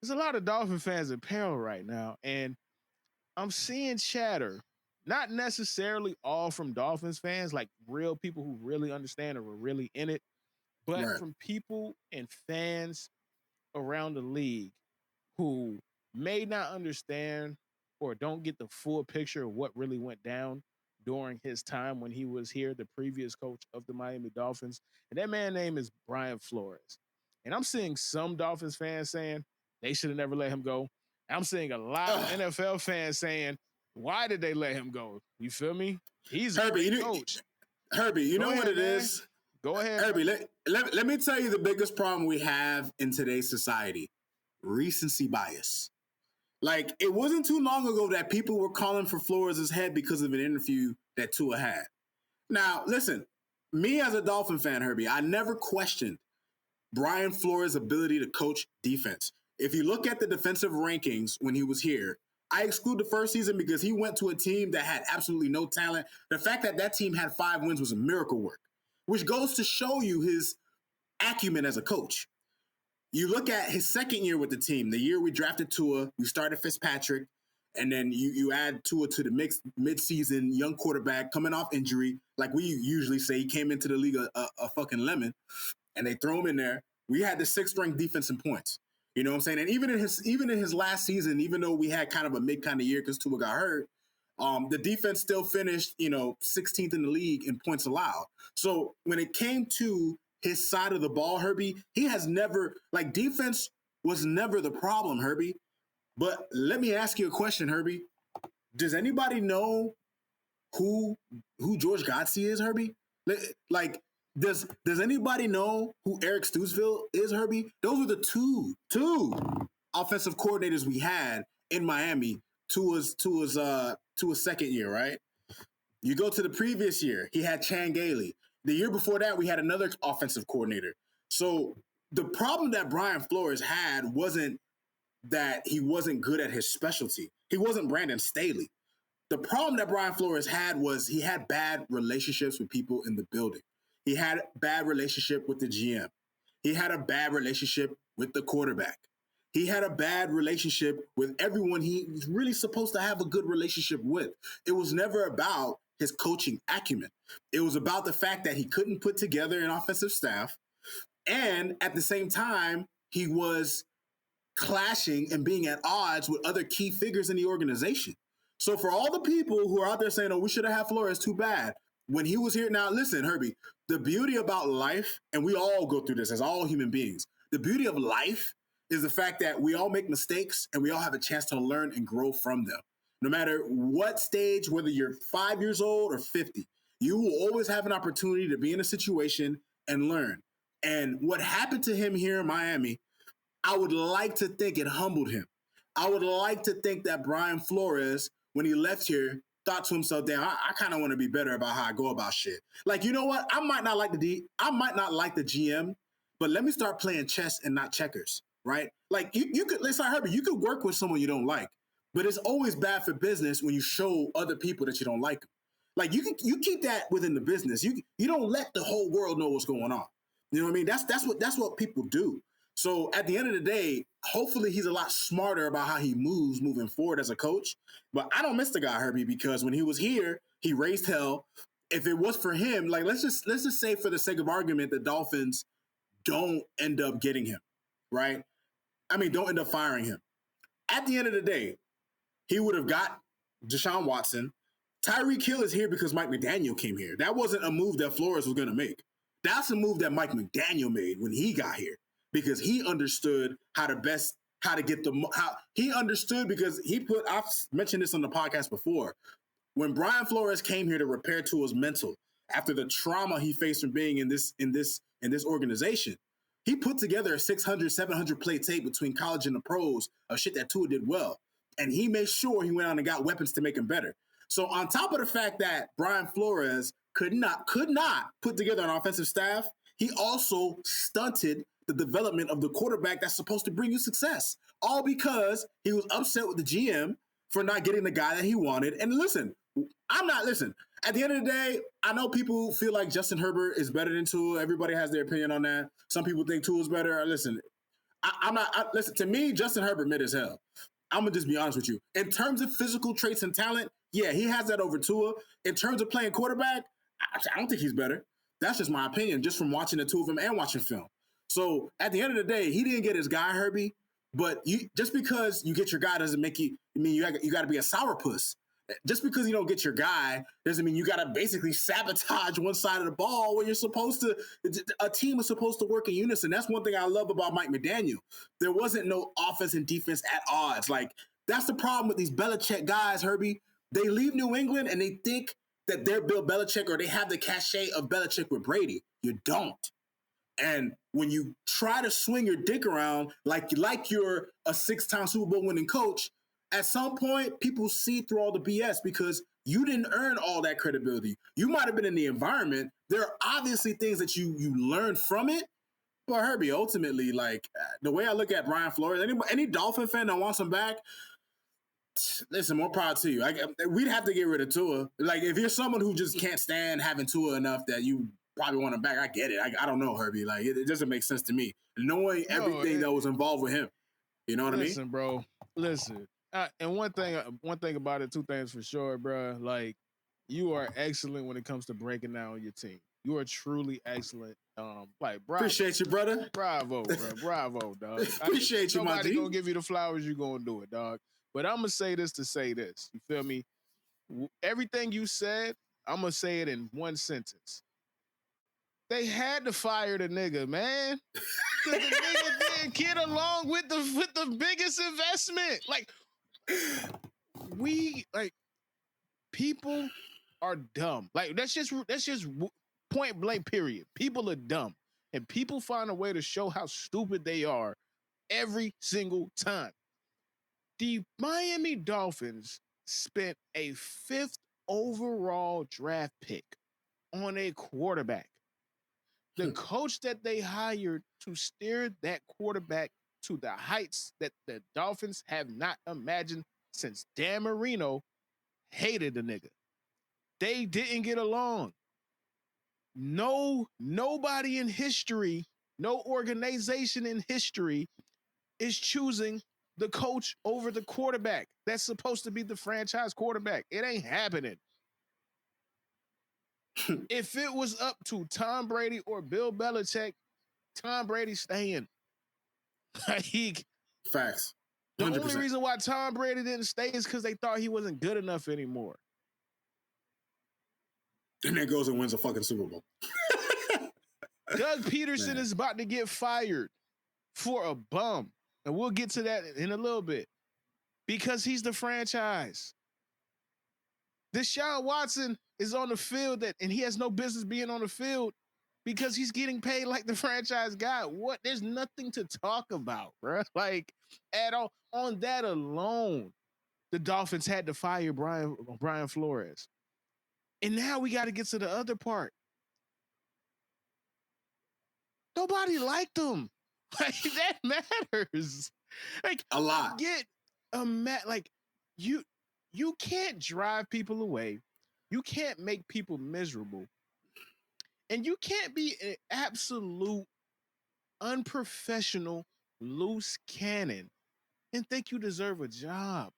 there's a lot of Dolphin fans in peril right now, and I'm seeing chatter, not necessarily all from Dolphins fans, like real people who really understand or were really in it, but Right. from people and fans around the league who may not understand or don't get the full picture of what really went down during his time when he was here, the previous coach of the Miami Dolphins. And that man's name is Brian Flores. And I'm seeing some Dolphins fans saying they should have never let him go. I'm seeing a lot of Ugh. NFL fans saying, why did they let him go? You feel me? He's a Herbie, great coach. You Go know what ahead, it man. is? Go ahead, Herbie, brother. let me tell you the biggest problem we have in today's society: recency bias. Like, it wasn't too long ago that people were calling for Flores' head because of an interview that Tua had. Now, listen, me as a Dolphin fan, Herbie, I never questioned Brian Flores' ability to coach defense. If you look at the defensive rankings when he was here, I exclude the first season because he went to a team that had absolutely no talent. The fact that that team had 5 wins was a miracle work, which goes to show you his acumen as a coach. You look at his second year with the team, the year we drafted Tua, we started Fitzpatrick, and then you add Tua to the mix mid-season, young quarterback coming off injury. Like we usually say, he came into the league a fucking lemon, and they throw him in there. We had the 6th-ranked defense in points. You know what I'm saying? And even in his last season, even though we had kind of a mid kind of year because Tua got hurt, the defense still finished, 16th in the league in points allowed. So when it came to his side of the ball, Herbie, he has never, like, defense was never the problem, Herbie. But let me ask you a question, Herbie. Does anybody know who George Godsey is, Herbie? Like, does anybody know who Eric Stootsville is, Herbie? Those were the two offensive coordinators we had in Miami to his second year, right? You go to the previous year, he had Chan Gailey. The year before that, we had another offensive coordinator. So the problem that Brian Flores had wasn't that he wasn't good at his specialty. He wasn't Brandon Staley. The problem that Brian Flores had was he had bad relationships with people in the building. He had a bad relationship with the GM. He had a bad relationship with the quarterback. He had a bad relationship with everyone he's really supposed to have a good relationship with. It was never about his coaching acumen. It was about the fact that he couldn't put together an offensive staff. And at the same time, he was clashing and being at odds with other key figures in the organization. So for all the people who are out there saying, oh, we should have had Flores, too bad. When he was here, now listen, Herbie, the beauty about life, and we all go through this as all human beings, the beauty of life is the fact that we all make mistakes and we all have a chance to learn and grow from them. No matter what stage, whether you're 5 years old or 50, you will always have an opportunity to be in a situation and learn. And what happened to him here in Miami, I would like to think it humbled him. I would like to think that Brian Flores, when he left here, thought to himself, damn, I kind of want to be better about how I go about shit. Like, you know what? I might not like the GM, but let me start playing chess and not checkers, right? Like, you could, let's not Herbie, you could work with someone you don't like, but it's always bad for business when you show other people that you don't like them. Like, you keep that within the business. You don't let the whole world know what's going on. You know what I mean? That's what people do. So at the end of the day, hopefully he's a lot smarter about how he moves moving forward as a coach. But I don't miss the guy, Herbie, because when he was here, he raised hell. If it was for him, like let's just say for the sake of argument, the Dolphins don't end up getting him, right? I mean, don't end up firing him. At the end of the day, he would have got Deshaun Watson. Tyreek Hill is here because Mike McDaniel came here. That wasn't a move that Flores was going to make. That's a move that Mike McDaniel made when he got here, because he understood he understood because I've mentioned this on the podcast before. When Brian Flores came here to repair Tua's mental after the trauma he faced from being in this organization, he put together a 600, 700 play tape between college and the pros of shit that Tua did well. And he made sure he went out and got weapons to make him better. So on top of the fact that Brian Flores could not put together an offensive staff, he also stunted the development of the quarterback that's supposed to bring you success, all because he was upset with the GM for not getting the guy that he wanted. And listen, at the end of the day, I know people feel like Justin Herbert is better than Tua. Everybody has their opinion on that. Some people think Tua is better. Listen, I'm not. Listen to me. Justin Herbert mid as hell. I'm gonna just be honest with you. In terms of physical traits and talent, yeah, he has that over Tua. In terms of playing quarterback, I don't think he's better. That's just my opinion, just from watching the two of them and watching film. So at the end of the day, he didn't get his guy, Herbie. But just because you get your guy doesn't make you. I mean, you got to be a sourpuss. Just because you don't get your guy doesn't mean you got to basically sabotage one side of the ball when you're supposed to. A team is supposed to work in unison. That's one thing I love about Mike McDaniel. There wasn't no offense and defense at odds. Like, that's the problem with these Belichick guys, Herbie. They leave New England and they think that they're Bill Belichick or they have the cachet of Belichick with Brady. You don't. And when you try to swing your dick around like you're a 6-time Super Bowl winning coach, at some point people see through all the BS because you didn't earn all that credibility. You might have been in the environment. There are obviously things that you learned from it. But Herbie, ultimately, like the way I look at Brian Flores, any Dolphin fan that wants him back, listen, more proud to you. We'd have to get rid of Tua. Like, if you're someone who just can't stand having Tua enough that you probably want him back, I get it. I don't know, Herbie. Like, it doesn't make sense to me. Knowing everything that was involved with him. You know what I mean? Listen, bro. Listen. And one thing about it, two things for sure, bro. Like, you are excellent when it comes to breaking down your team. You are truly excellent. Like, bravo. Appreciate you, brother. Bravo, bro. Bravo, dog. Appreciate you, my G. Nobody gonna give you the flowers, you gonna do it, dog. But I'm gonna say this to say this. You feel me? Everything you said, I'm gonna say it in one sentence. They had to fire the nigga, man. The nigga didn't get along with the biggest investment. Like, people are dumb. Like, that's just point blank period. People are dumb. And people find a way to show how stupid they are every single time. The Miami Dolphins spent a 5th overall draft pick on a quarterback. The coach that they hired to steer that quarterback to the heights that the Dolphins have not imagined since Dan Marino hated the nigga. They didn't get along. Nobody in history, no organization in history is choosing the coach over the quarterback. That's supposed to be the franchise quarterback. It ain't happening. If it was up to Tom Brady or Bill Belichick, Tom Brady's staying. Like, facts. 100%. The only reason why Tom Brady didn't stay is because they thought he wasn't good enough anymore. And then goes and wins a fucking Super Bowl. Doug Peterson is about to get fired for a bum. And we'll get to that in a little bit. Because he's the franchise. Deshaun Watson is on the field and he has no business being on the field because he's getting paid like the franchise guy. What? There's nothing to talk about, bro. Like, at all. On that alone, the Dolphins had to fire Brian Flores. And now we got to get to the other part. Nobody liked him. Like, that matters. Like, a lot. Like, you can't drive people away. You can't make people miserable. And you can't be an absolute unprofessional loose cannon and think you deserve a job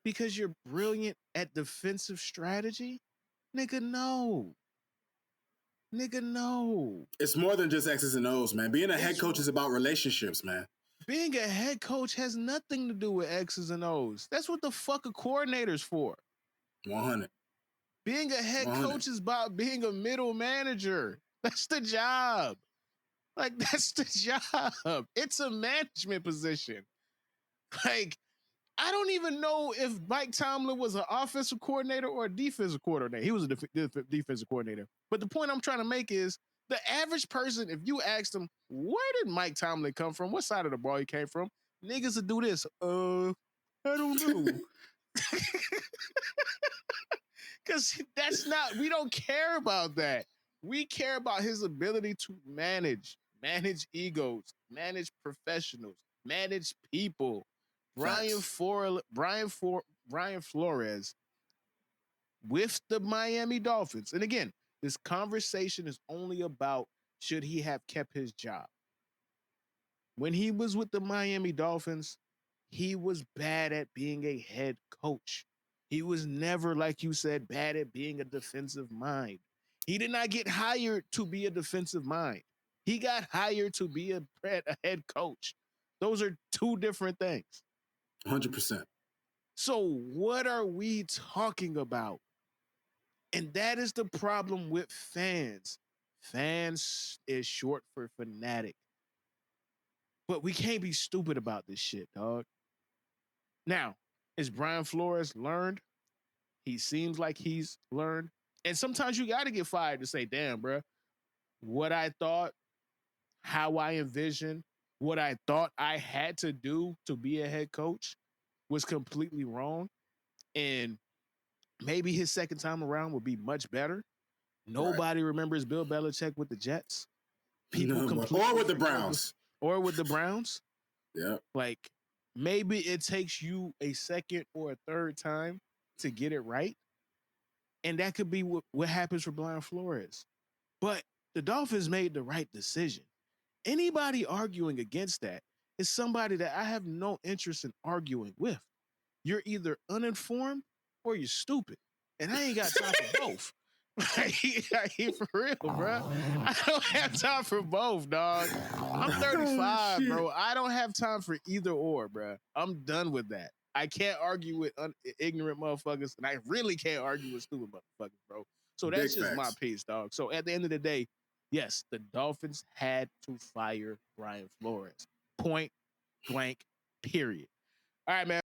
because you're brilliant at defensive strategy. Nigga, no. It's more than just X's and O's, man. Being a head coach is about relationships, man. Being a head coach has nothing to do with X's and O's. That's what the fuck a coordinator's for. 100. Being a head coach is about being a middle manager. That's the job. Like, that's the job. It's a management position. Like, I don't even know if Mike Tomlin was an offensive coordinator or a defensive coordinator. He was a defensive coordinator. But the point I'm trying to make is the average person, if you asked them, where did Mike Tomlin come from? What side of the ball he came from? Niggas would do this. I don't know. Because we don't care about that. We care about his ability to manage egos, manage professionals, manage people. Brian Flores with the Miami Dolphins. And again, this conversation is only about should he have kept his job. When he was with the Miami Dolphins, he was bad at being a head coach. He was never, like you said, bad at being a defensive mind. He did not get hired to be a defensive mind. He got hired to be a head coach. Those are two different things. 100%. So, what are we talking about? And that is the problem with fans. Fans is short for fanatic. But we can't be stupid about this shit, dog. Now, is Brian Flores learned? He seems like he's learned. And sometimes you got to get fired to say, damn, bro, what I thought, how I envisioned, what I thought I had to do to be a head coach was completely wrong. And maybe his second time around will be much better. Nobody remembers Bill Belichick with the Jets. People completely or with the Browns. Or with the Browns. Yeah. Like, maybe it takes you a second or a third time to get it right. And that could be what happens for Brian Flores. But the Dolphins made the right decision. Anybody arguing against that is somebody that I have no interest in arguing with. You're either uninformed or you're stupid. And I ain't got time for both. Like, for real, bro. I don't have time for both, dog. I'm 35, bro. I don't have time for either or, bro. I'm done with that. I can't argue with ignorant motherfuckers, and I really can't argue with stupid motherfuckers, bro. So that's just my piece, dog. So at the end of the day, yes, the Dolphins had to fire Brian Flores. Point blank, period. All right, man.